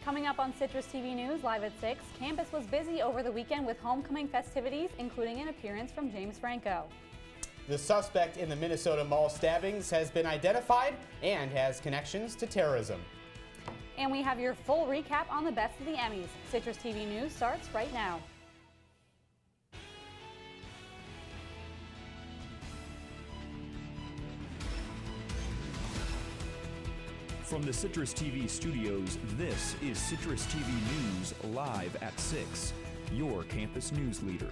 Coming up on Citrus TV News live at 6, campus was busy over the weekend with homecoming festivities, including an appearance from James Franco. The suspect in the Minnesota mall stabbings has been identified and has connections to terrorism. And we have your full recap on the best of the Emmys. Citrus TV News starts right now. From the Citrus TV studios, this is Citrus TV News live at 6, your campus news leader.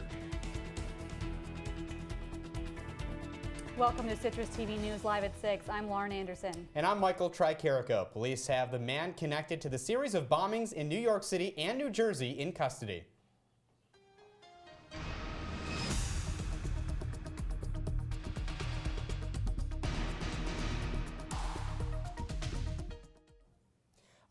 Welcome to Citrus TV News live at 6. I'm Lauren Anderson. And I'm Michael Tricarico. Police have the man connected to the series of bombings in New York City and New Jersey in custody.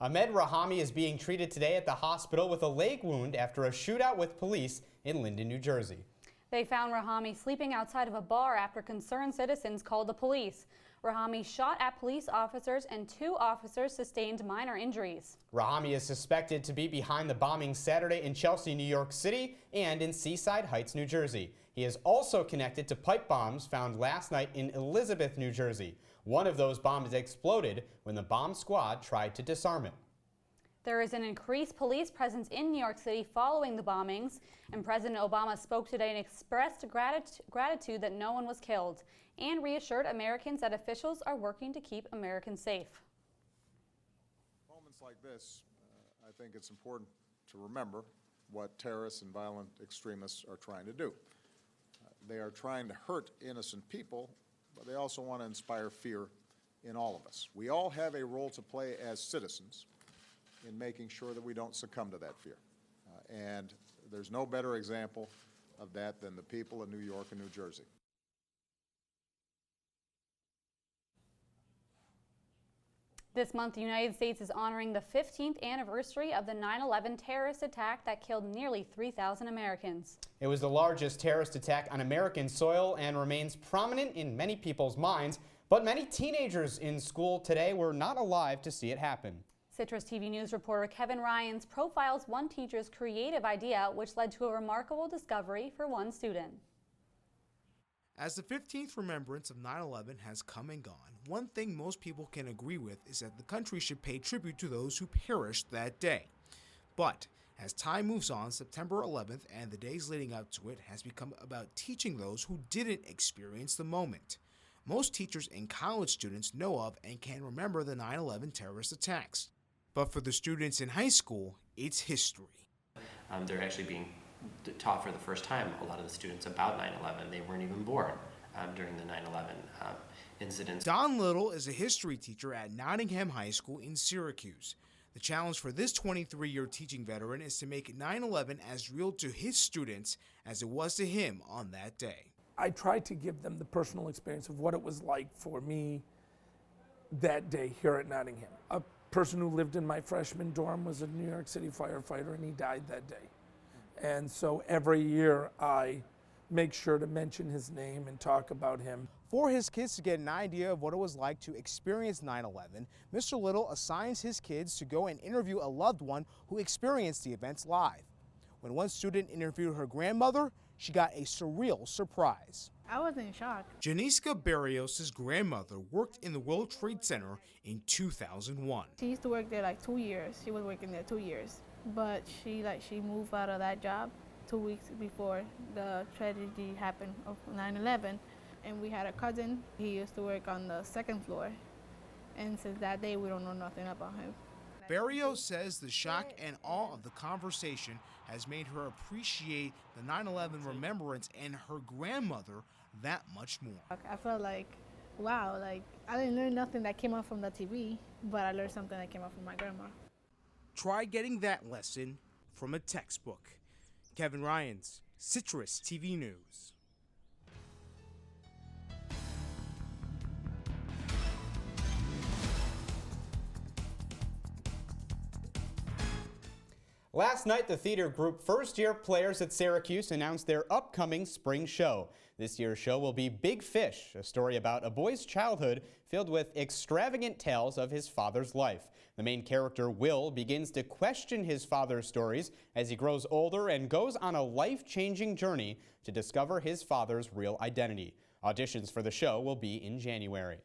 Ahmed Rahami is being treated today at the hospital with a leg wound after a shootout with police in Linden, New Jersey. They found Rahami sleeping outside of a bar after concerned citizens called the police. Rahami shot at police officers and 2 officers sustained minor injuries. Rahami is suspected to be behind the bombing Saturday in Chelsea, New York City and in Seaside Heights, New Jersey. He is also connected to pipe bombs found last night in Elizabeth, New Jersey. One of those bombs exploded when the bomb squad tried to disarm it. There is an increased police presence in New York City following the bombings, and President Obama spoke today and expressed gratitude that no one was killed and reassured Americans that officials are working to keep Americans safe. Moments like this, I think it's important to remember what terrorists and violent extremists are trying to do. They are trying to hurt innocent people, but they also want to inspire fear in all of us. We all have a role to play as citizens in making sure that we don't succumb to that fear. And there's no better example of that than the people of New York and New Jersey. This month, the United States is honoring the 15th anniversary of the 9/11 terrorist attack that killed nearly 3,000 Americans. It was the largest terrorist attack on American soil and remains prominent in many people's minds, but many teenagers in school today were not alive to see it happen. Citrus TV News reporter Kevin Ryans profiles one teacher's creative idea, which led to a remarkable discovery for one student. As the 15th remembrance of 9/11 has come and gone, one thing most people can agree with is that the country should pay tribute to those who perished that day. But as time moves on, September 11th and the days leading up to it has become about teaching those who didn't experience the moment. Most teachers and college students know of and can remember the 9/11 terrorist attacks. But for the students in high school, it's history. They're actually being taught for the first time, a lot of the students, about 9/11. They weren't even born during the 9/11 incidents. Don Little is a history teacher at Nottingham High School in Syracuse. The challenge for this 23-year teaching veteran is to make 9/11 as real to his students as it was to him on that day. I tried to give them the personal experience of what it was like for me that day here at Nottingham. A person who lived in my freshman dorm was a New York City firefighter, and he died that day. And so every year I make sure to mention his name and talk about him. For his kids to get an idea of what it was like to experience 9/11, Mr. Little assigns his kids to go and interview a loved one who experienced the events live. When one student interviewed her grandmother, she got a surreal surprise. I was in shock. Janiska Barrios' grandmother worked in the World Trade Center in 2001. She used to work there like 2 years. She was working there 2 years. But she moved out of that job 2 weeks before the tragedy happened of 9/11. And we had a cousin. He used to work on the 2nd floor. And since that day, we don't know nothing about him. Barrios says the shock and awe of the conversation has made her appreciate the 9/11 remembrance and her grandmother that much more. I felt like, wow, like I didn't learn nothing that came out from the TV, but I learned something that came out from my grandma. Try getting that lesson from a textbook. Kevin Ryans, Citrus TV News. Last night, the theater group first-year players at Syracuse announced their upcoming spring show. This year's show will be Big Fish, a story about a boy's childhood filled with extravagant tales of his father's life. The main character, Will, begins to question his father's stories as he grows older and goes on a life-changing journey to discover his father's real identity. Auditions for the show will be in January.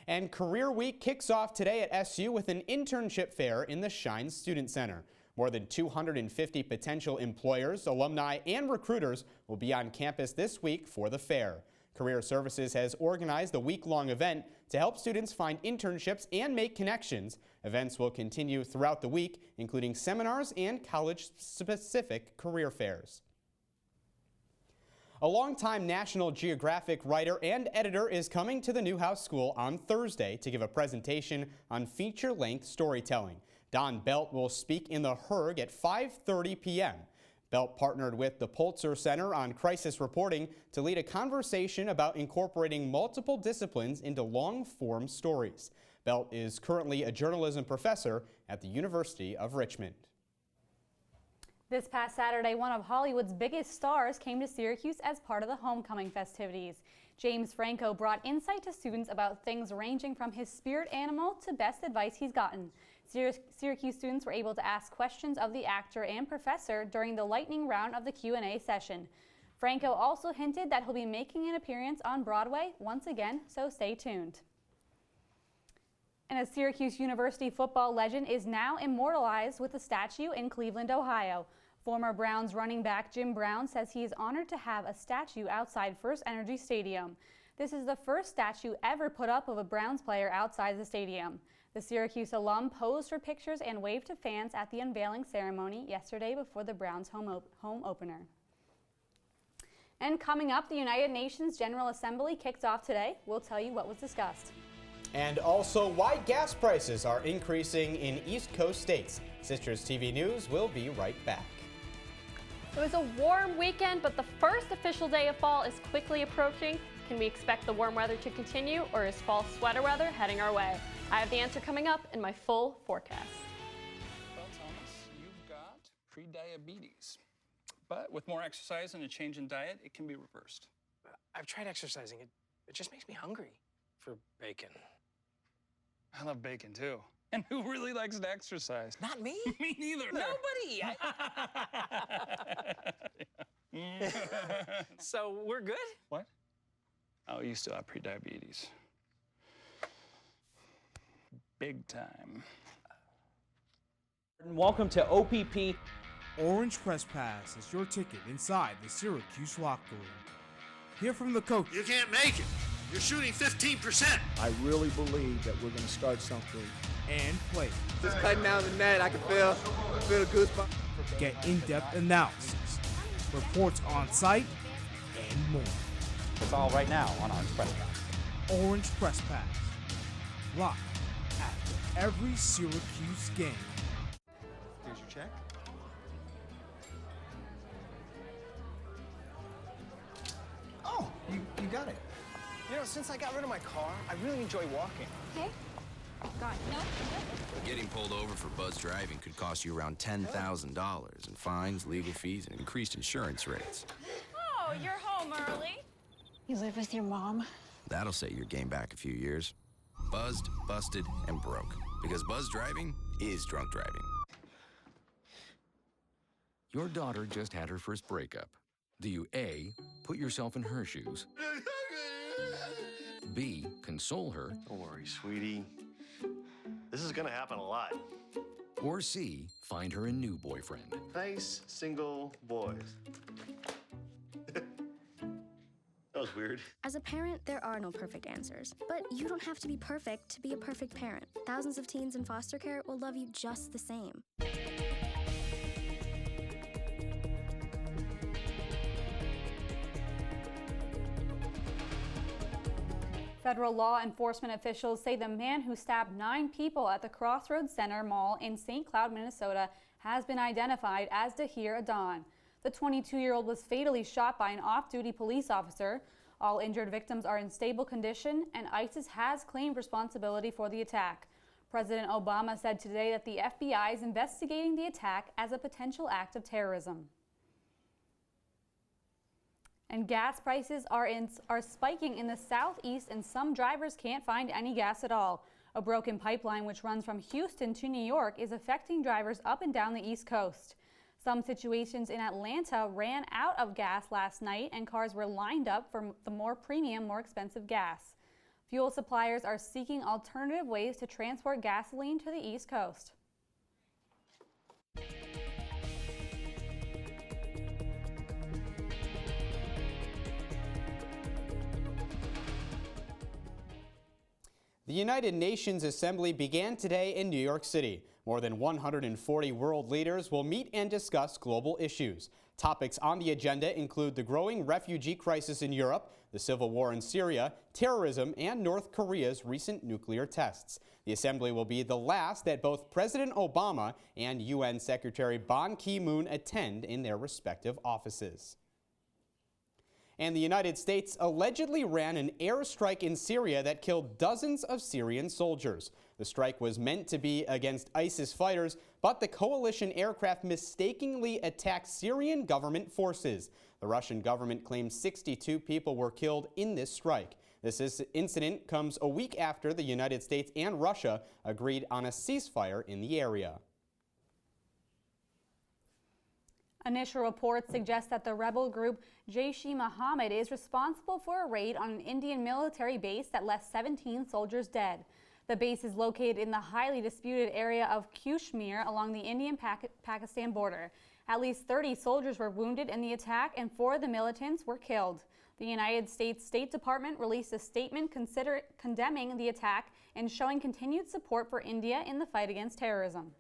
And Career Week kicks off today at SU with an internship fair in the Shine Student Center. More than 250 potential employers, alumni, and recruiters will be on campus this week for the fair. Career Services has organized the week-long event to help students find internships and make connections. Events will continue throughout the week, including seminars and college-specific career fairs. A longtime National Geographic writer and editor is coming to the Newhouse School on Thursday to give a presentation on feature-length storytelling. Don Belt will speak in the Herg at 5:30 p.m. Belt partnered with the Pulitzer Center on Crisis Reporting to lead a conversation about incorporating multiple disciplines into long-form stories. Belt is currently a journalism professor at the University of Richmond. This past Saturday, one of Hollywood's biggest stars came to Syracuse as part of the homecoming festivities. James Franco brought insight to students about things ranging from his spirit animal to best advice he's gotten. Syracuse students were able to ask questions of the actor and professor during the lightning round of the Q&A session. Franco also hinted that he'll be making an appearance on Broadway once again, so stay tuned. And a Syracuse University football legend is now immortalized with a statue in Cleveland, Ohio. Former Browns running back Jim Brown says he is honored to have a statue outside First Energy Stadium. This is the first statue ever put up of a Browns player outside the stadium. The Syracuse alum posed for pictures and waved to fans at the unveiling ceremony yesterday before the Browns home opener. And coming up, the United Nations General Assembly kicks off today. We'll tell you what was discussed. And also why gas prices are increasing in East Coast states. CitrusTV News will be right back. It was a warm weekend, but the first official day of fall is quickly approaching. Can we expect the warm weather to continue, or is fall sweater weather heading our way? I have the answer coming up in my full forecast. Well, Thomas, you've got pre-diabetes. But with more exercise and a change in diet, it can be reversed. I've tried exercising. It just makes me hungry for bacon. I love bacon, too. And who really likes to exercise? Not me. Me neither. Nobody. So we're good? What? Oh, you still have pre-diabetes. Big time. Welcome to OPP. Orange Press Pass is your ticket inside the Syracuse locker room. Hear from the coach. You can't make it. You're shooting 15%. I really believe that we're going to start something. And play. Just cutting down the net, I can feel the goosebumps. Get in-depth analysis, reports on site, and more. It's all right now on Orange Press Pass. Orange Press Pass. Live after every Syracuse game. Here's your check. Oh, you got it. You know, since I got rid of my car, I really enjoy walking. Okay. God, no. Getting pulled over for buzz driving could cost you around $10,000 in fines, legal fees, and increased insurance rates. Oh, you're home early. You live with your mom? That'll set your game back a few years. Buzzed, busted, and broke. Because buzz driving is drunk driving. Your daughter just had her first breakup. Do you A, put yourself in her shoes? B, console her? Don't worry, sweetie. This is gonna happen a lot. Or C, find her a new boyfriend? Nice, single boys. That was weird. As a parent, there are no perfect answers. But you don't have to be perfect to be a perfect parent. Thousands of teens in foster care will love you just the same. Federal law enforcement officials say the man who stabbed 9 people at the Crossroads Center Mall in St. Cloud, Minnesota, has been identified as Dahir Adon. The 22-year-old was fatally shot by an off-duty police officer. All injured victims are in stable condition, and ISIS has claimed responsibility for the attack. President Obama said today that the FBI is investigating the attack as a potential act of terrorism. And gas prices are spiking in the southeast, and some drivers can't find any gas at all. A broken pipeline which runs from Houston to New York is affecting drivers up and down the East Coast. Some situations in Atlanta ran out of gas last night, and cars were lined up for the more premium, more expensive gas. Fuel suppliers are seeking alternative ways to transport gasoline to the East Coast. The United Nations Assembly began today in New York City. More than 140 world leaders will meet and discuss global issues. Topics on the agenda include the growing refugee crisis in Europe, the civil war in Syria, terrorism, and North Korea's recent nuclear tests. The assembly will be the last that both President Obama and UN Secretary Ban Ki-moon attend in their respective offices. And the United States allegedly ran an airstrike in Syria that killed dozens of Syrian soldiers. The strike was meant to be against ISIS fighters, but the coalition aircraft mistakenly attacked Syrian government forces. The Russian government claims 62 people were killed in this strike. This incident comes a week after the United States and Russia agreed on a ceasefire in the area. Initial reports suggest that the rebel group Jaish-e-Mohammed is responsible for a raid on an Indian military base that left 17 soldiers dead. The base is located in the highly disputed area of Kashmir along the Indian-Pakistan border. At least 30 soldiers were wounded in the attack, and 4 of the militants were killed. The United States State Department released a statement condemning the attack and showing continued support for India in the fight against terrorism.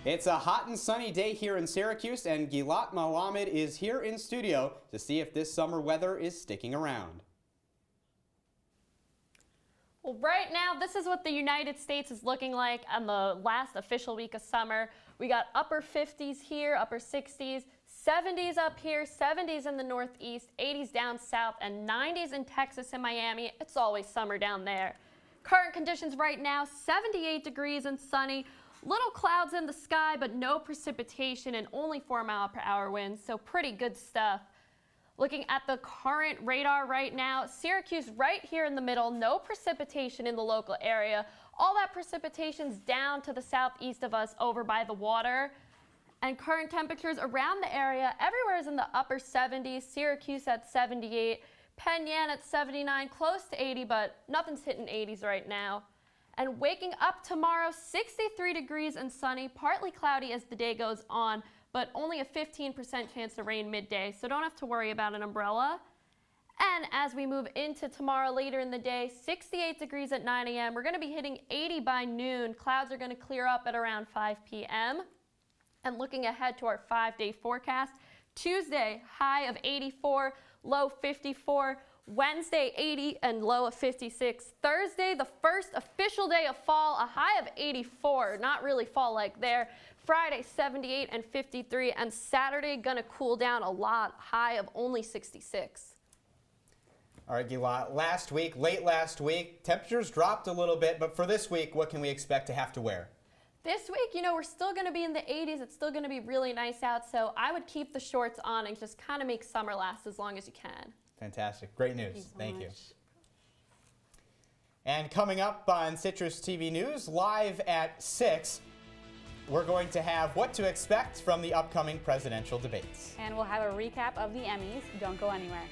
It's a hot and sunny day here in Syracuse, and Gilad Malamed is here in studio to see if this summer weather is sticking around. Well, right now, this is what the United States is looking like on the last official week of summer. We got upper 50s here, upper 60s, 70s up here, 70s in the northeast, 80s down south, and 90s in Texas and Miami. It's always summer down there. Current conditions right now, 78 degrees and sunny. Little clouds in the sky, but no precipitation and only 4-mile-per-hour winds, so pretty good stuff. Looking at the current radar right now, Syracuse right here in the middle, no precipitation in the local area. All that precipitation's down to the southeast of us over by the water. And current temperatures around the area, everywhere is in the upper 70s, Syracuse at 78, Penn Yan at 79, close to 80, but nothing's hitting 80s right now. And waking up tomorrow, 63 degrees and sunny, partly cloudy as the day goes on, but only a 15% chance of rain midday, so don't have to worry about an umbrella. And as we move into tomorrow later in the day, 68 degrees at 9 a.m. We're going to be hitting 80 by noon. Clouds are going to clear up at around 5 p.m. And looking ahead to our 5-day forecast, Tuesday, high of 84, low 54. Wednesday, 80 and low of 56. Thursday, the first official day of fall, a high of 84. Not really fall-like there. Friday, 78 and 53. And Saturday, gonna cool down a lot, high of only 66. All right, Gilad, late last week, temperatures dropped a little bit, but for this week, what can we expect to have to wear? This week, we're still going to be in the 80s. It's still going to be really nice out, so I would keep the shorts on and just kind of make summer last as long as you can. Fantastic. Great news. Thank you. And coming up on Citrus TV News, live at 6, we're going to have what to expect from the upcoming presidential debates. And we'll have a recap of the Emmys. Don't go anywhere.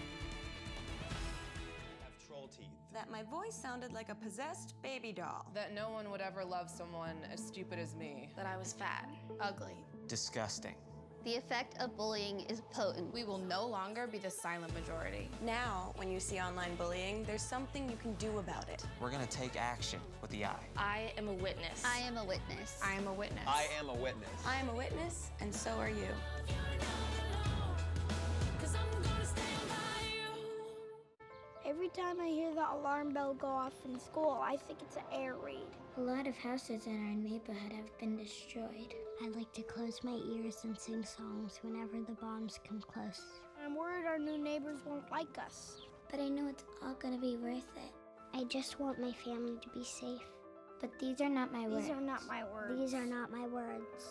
That my voice sounded like a possessed baby doll. That no one would ever love someone as stupid as me. That I was fat, ugly, Disgusting. The effect of bullying is potent. We will no longer be the silent majority. Now, when you see online bullying, there's something you can do about it. We're gonna take action with the I. I am a witness. I am a witness. I am a witness. I am a witness. I am a witness, and so are you. Every time I hear the alarm bell go off in school, I think it's an air raid. A lot of houses in our neighborhood have been destroyed. I like to close my ears and sing songs whenever the bombs come close. I'm worried our new neighbors won't like us. But I know it's all gonna be worth it. I just want my family to be safe. But these are not my words. These are not my words. These are not my words.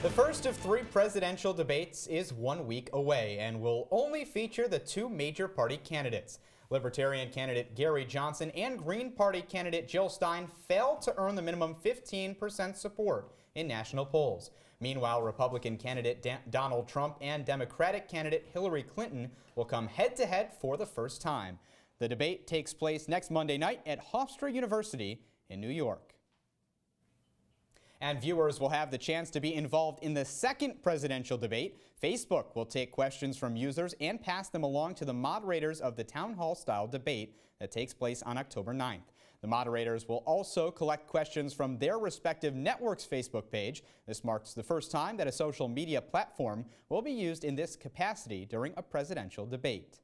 The first of 3 presidential debates is 1 week away and will only feature the 2 major party candidates. Libertarian candidate Gary Johnson and Green Party candidate Jill Stein failed to earn the minimum 15% support in national polls. Meanwhile, Republican candidate Donald Trump and Democratic candidate Hillary Clinton will come head-to-head for the first time. The debate takes place next Monday night at Hofstra University in New York. And viewers will have the chance to be involved in the second presidential debate. Facebook will take questions from users and pass them along to the moderators of the town hall-style debate that takes place on October 9th. The moderators will also collect questions from their respective network's Facebook page. This marks the first time that a social media platform will be used in this capacity during a presidential debate.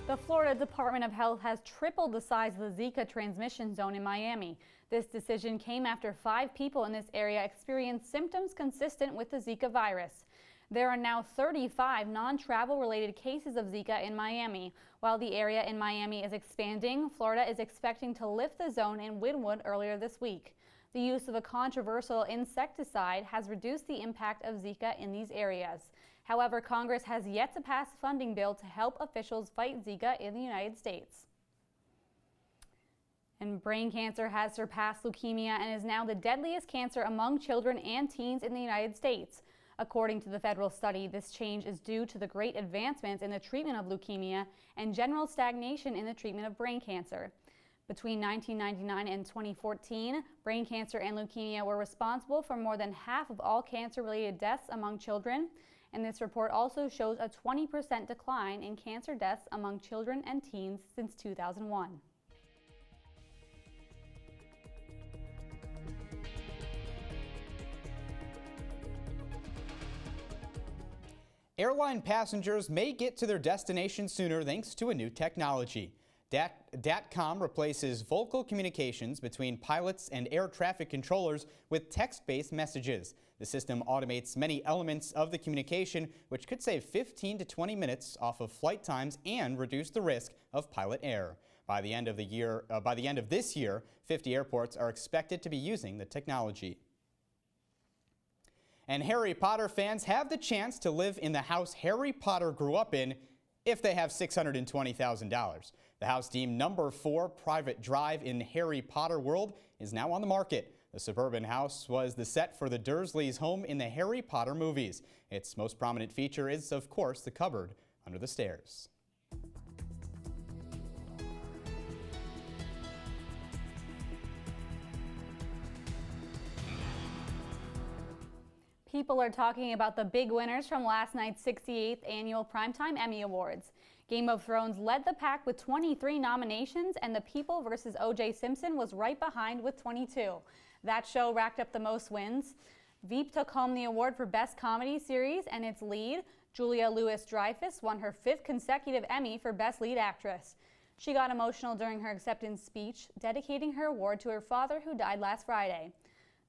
The Florida Department of Health has tripled the size of the Zika transmission zone in Miami. This decision came after 5 people in this area experienced symptoms consistent with the Zika virus. There are now 35 non-travel related cases of Zika in Miami. While the area in Miami is expanding, Florida is expecting to lift the zone in Wynwood earlier this week. The use of a controversial insecticide has reduced the impact of Zika in these areas. However, Congress has yet to pass a funding bill to help officials fight Zika in the United States. And brain cancer has surpassed leukemia and is now the deadliest cancer among children and teens in the United States. According to the federal study, this change is due to the great advancements in the treatment of leukemia and general stagnation in the treatment of brain cancer. Between 1999 and 2014, brain cancer and leukemia were responsible for more than half of all cancer-related deaths among children. And this report also shows a 20% decline in cancer deaths among children and teens since 2001. Airline passengers may get to their destination sooner thanks to a new technology. DATCOM replaces vocal communications between pilots and air traffic controllers with text-based messages. The system automates many elements of the communication, which could save 15 to 20 minutes off of flight times and reduce the risk of pilot error. By the end of this year, 50 airports are expected to be using the technology. And Harry Potter fans have the chance to live in the house Harry Potter grew up in if they have $620,000. The house deemed number 4 private drive in Harry Potter world is now on the market. The suburban house was the set for the Dursleys' home in the Harry Potter movies. Its most prominent feature is, of course, the cupboard under the stairs. People are talking about the big winners from last night's 68th annual Primetime Emmy Awards. Game of Thrones led the pack with 23 nominations, and The People vs. O.J. Simpson was right behind with 22. That show racked up the most wins. Veep took home the award for Best Comedy Series, and its lead, Julia Louis-Dreyfus, won her 5th consecutive Emmy for Best Lead Actress. She got emotional during her acceptance speech, dedicating her award to her father who died last Friday.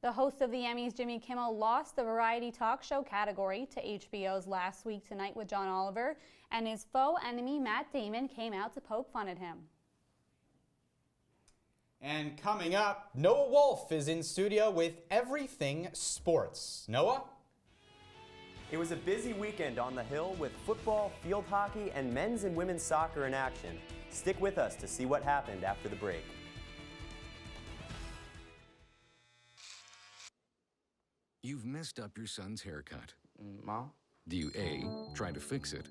The host of the Emmys, Jimmy Kimmel, lost the variety talk show category to HBO's Last Week Tonight with John Oliver, and his faux enemy Matt Damon came out to poke fun at him. And coming up, Noah Wolf is in studio with everything sports. Noah? It was a busy weekend on the Hill with football, field hockey, and men's and women's soccer in action. Stick with us to see what happened after the break. You've messed up your son's haircut. Mom? Do you A, try to fix it?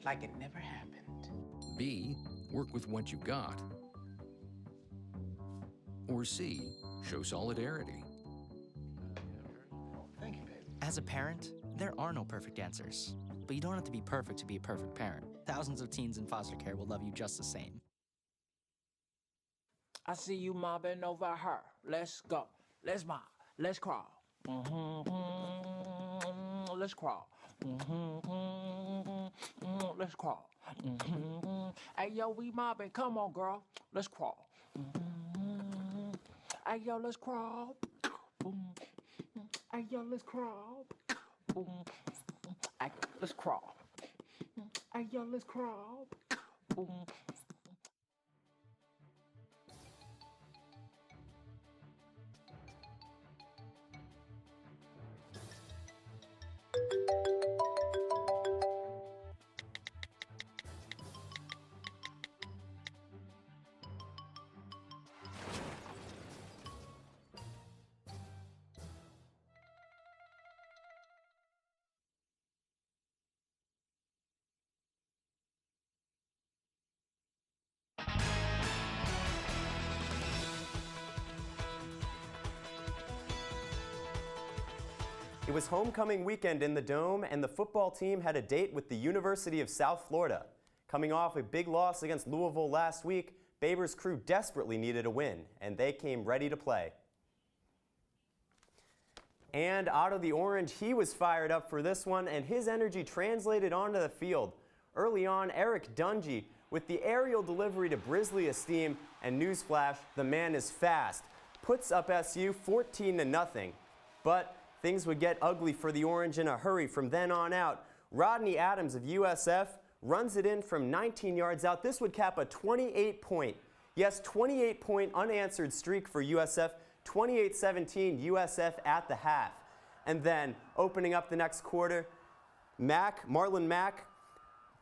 Like it never happened. B, work with what you got? Or C, show solidarity? Thank you, babe. As a parent, there are no perfect answers. But you don't have to be perfect to be a perfect parent. Thousands of teens in foster care will love you just the same. I see you mobbing over her. Let's go. Let's mob. Let's crawl. Let's crawl. Let's crawl. Hey, yo, we mobbing. Come on, girl. Let's crawl. Hey, yo, let's crawl. Hey, yo, let's crawl. Hey, let's crawl. Hey, yo, let's crawl. It was homecoming weekend in the Dome, and the football team had a date with the University of South Florida. Coming off a big loss against Louisville last week, Babers' crew desperately needed a win, and they came ready to play. And Otto the Orange, he was fired up for this one, and his energy translated onto the field. Early on, Eric Dungy with the aerial delivery to Brisley Esteem, and newsflash, the man is fast. Puts up SU 14-0. But things would get ugly for the Orange in a hurry from then on out. Rodney Adams of USF runs it in from 19 yards out. This would cap a 28-point, yes, 28-point unanswered streak for USF, 28-17 USF at the half. And then, opening up the next quarter, Marlon Mack,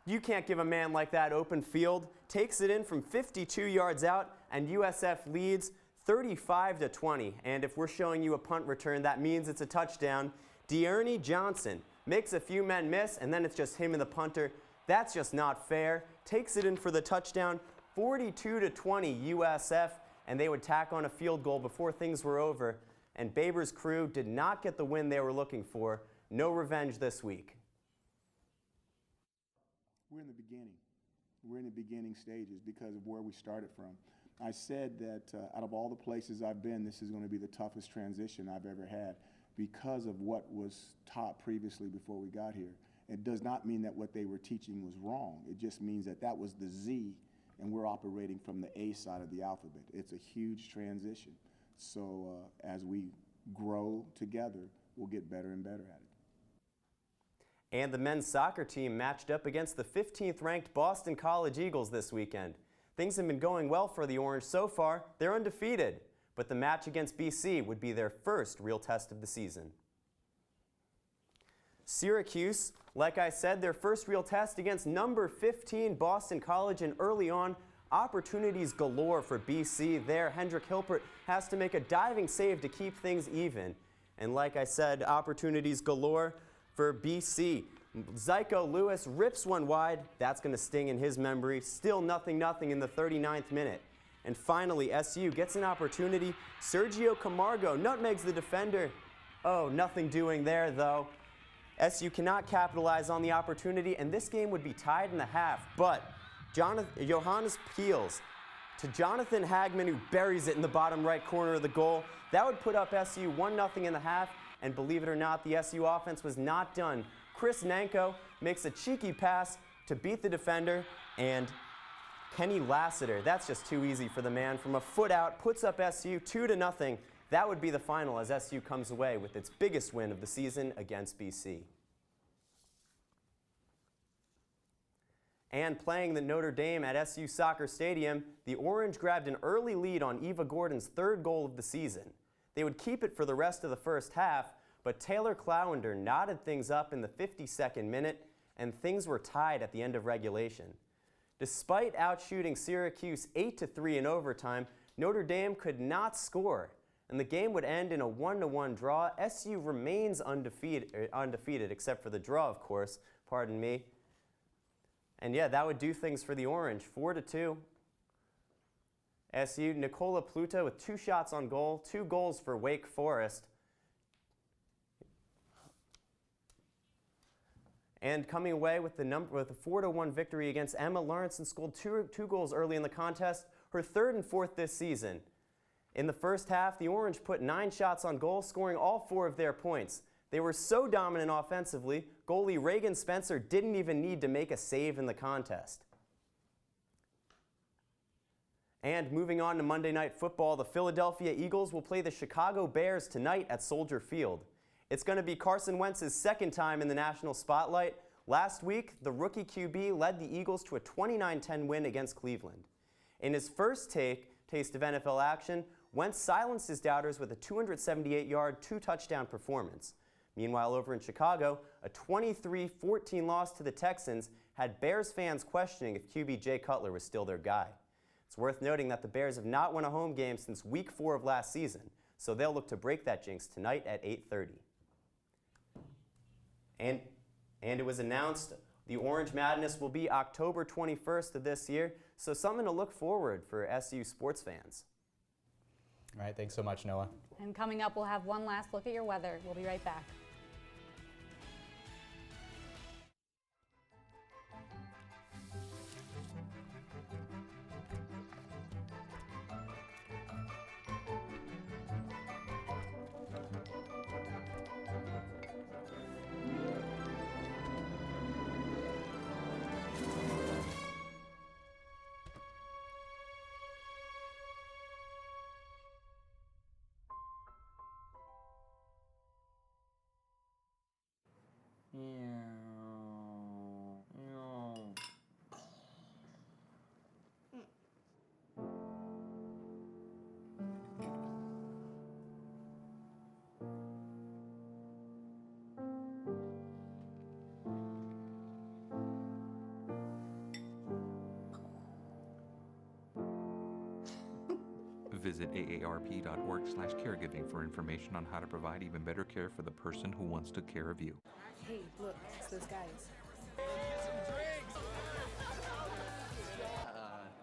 you can't give a man like that open field, takes it in from 52 yards out, and USF leads 35-20, and if we're showing you a punt return, that means it's a touchdown. Dearney Johnson makes a few men miss, and then it's just him and the punter. That's just not fair. Takes it in for the touchdown, 42-20 USF, and they would tack on a field goal before things were over. And Babers' crew did not get the win they were looking for. No revenge this week. We're in the beginning. We're in the beginning stages because of where we started from. I said that out of all the places I've been, this is going to be the toughest transition I've ever had because of what was taught previously before we got here. It does not mean that what they were teaching was wrong. It just means that that was the Z, and we're operating from the A side of the alphabet. It's a huge transition. So as we grow together, we'll get better and better at it. And the men's soccer team matched up against the 15th ranked Boston College Eagles this weekend. Things have been going well for the Orange so far. They're undefeated, but the match against BC would be their first real test of the season. Syracuse, like I said, their first real test against number 15 Boston College, and early on, opportunities galore for BC there. Hendrik Hilpert has to make a diving save to keep things even. And like I said, opportunities galore for BC. Zyko Lewis rips one wide. That's going to sting in his memory. Still 0-0 in the 39th minute. And finally, SU gets an opportunity. Sergio Camargo nutmegs the defender. Oh, nothing doing there, though. SU cannot capitalize on the opportunity, and this game would be tied in the half. But Johannes Peels to Jonathan Hagman, who buries it in the bottom right corner of the goal. That would put up SU 1-0 in the half. And believe it or not, the SU offense was not done. Chris Nanko makes a cheeky pass to beat the defender, and Kenny Lassiter, that's just too easy for the man, from a foot out, puts up SU 2-0. That would be the final as SU comes away with its biggest win of the season against BC. And playing the Notre Dame at SU Soccer Stadium, the Orange grabbed an early lead on Eva Gordon's third goal of the season. They would keep it for the rest of the first half, but Taylor Clowender knotted things up in the 52nd minute, and things were tied at the end of regulation. Despite outshooting Syracuse 8-3 in overtime, Notre Dame could not score, and the game would end in a 1-1 draw. SU remains undefeated, except for the draw, of course, pardon me. And yeah, that would do things for the Orange, 4-2. SU, Nicola Pluta with 2 shots on goal, 2 goals for Wake Forest. And coming away with a 4-1 victory against Emma, Lawrenson scored two goals early in the contest, her 3rd and 4th this season. In the first half, the Orange put 9 shots on goal, scoring all 4 of their points. They were so dominant offensively, goalie Reagan Spencer didn't even need to make a save in the contest. And moving on to Monday Night Football, the Philadelphia Eagles will play the Chicago Bears tonight at Soldier Field. It's going to be Carson Wentz's 2nd time in the national spotlight. Last week, the rookie QB led the Eagles to a 29-10 win against Cleveland. In his first taste of NFL action, Wentz silenced his doubters with a 278-yard, 2-touchdown performance. Meanwhile, over in Chicago, a 23-14 loss to the Texans had Bears fans questioning if QB Jay Cutler was still their guy. It's worth noting that the Bears have not won a home game since Week 4 of last season, so they'll look to break that jinx tonight at 8:30. And it was announced the Orange Madness will be October 21st of this year, so something to look forward for SU sports fans. All right, thanks so much, Noah. And coming up, we'll have one last look at your weather. We'll be right back. Visit aarp.org/caregiving for information on how to provide even better care for the person who wants to care of you. Hey, look, it's those guys.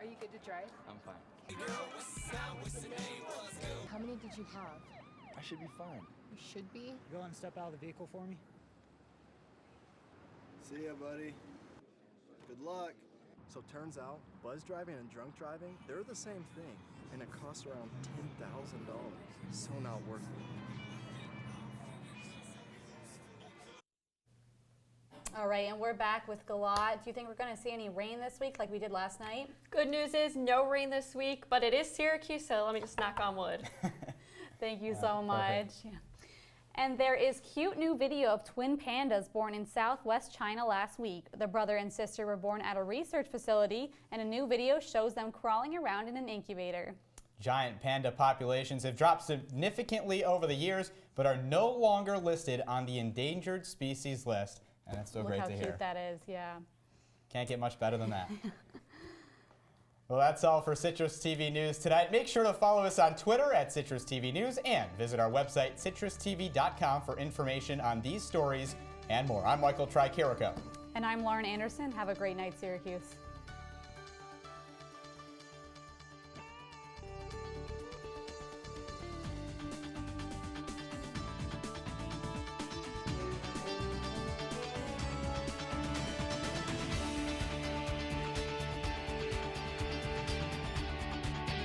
Are you good to drive? I'm fine. How many did you have? I should be fine. You should be. Go and step out of the vehicle for me. See ya, buddy. Good luck. So turns out, buzz driving and drunk driving, they're the same thing, and it costs around $10,000. So not worth it. All right, and we're back with Galat. Do you think we're going to see any rain this week like we did last night? Good news is no rain this week, but it is Syracuse, so let me just knock on wood. Thank you so much. Yeah. And there is cute new video of twin pandas born in southwest China last week. The brother and sister were born at a research facility, and a new video shows them crawling around in an incubator. Giant panda populations have dropped significantly over the years, but are no longer listed on the endangered species list. And that's so great to hear. Look how cute that is, yeah. Can't get much better than that. Well, that's all for Citrus TV News tonight. Make sure to follow us on Twitter at Citrus TV News and visit our website, citrustv.com, for information on these stories and more. I'm Michael Tricarico. And I'm Lauren Anderson. Have a great night, Syracuse.